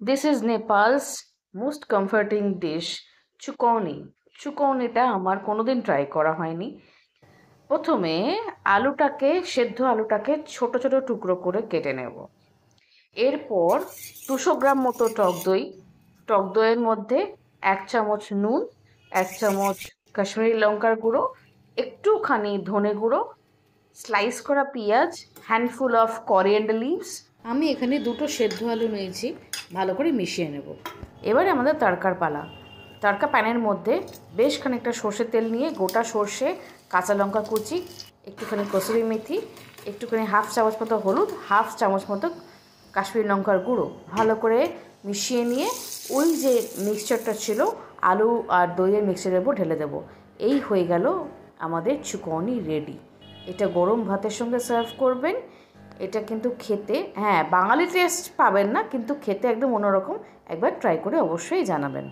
This is Nepal's most comforting dish, চুকৌনি। চুকৌনিটা আমার কোনোদিন try করা হয়নি। প্রথমে সেদ্ধ আলুটাকে ছোট ছোট টুকরো করে কেটে নেব। এরপর 200 গ্রাম মতো টক দইয়ের মধ্যে 1 চামচ নুন, 1 চামচ কাশ্মীরি লঙ্কার গুঁড়ো, একটুখানি ধনে গুঁড়ো, স্লাইস করা পেঁয়াজ, হ্যান্ডফুল অফ করিয়েন্ডার লিভস। আমি এখানে 2টো সেদ্ধ আলু নিয়েছি, ভালো করে মিশিয়ে নেব। এবারে আমাদের তড়কার পালা। তড়কা প্যানের মধ্যে বেশ খানিকটা সর্ষের তেল নিয়ে গোটা সর্ষে, কাঁচা লঙ্কা কুচি, একটুখানি কসুরি মেথি, একটুখানি 1/2 চামচ মতো হলুদ, 1/2 চামচ মতো কাশ্মীরি লঙ্কার গুঁড়ো ভালো করে মিশিয়ে নিয়ে ওই যে মিক্সচারটা ছিল আলু আর দইয়ের মিক্সচারের উপর ঢেলে দেবো। এই হয়ে গেল আমাদের চুকৌনি রেডি। এটা গরম ভাতের সঙ্গে সার্ভ করবেন। এটা কিন্তু খেতে, বাঙালি টেস্ট পাবেন না, কিন্তু খেতে একদম অন্যরকম। একবার ট্রাই করে অবশ্যই জানাবেন।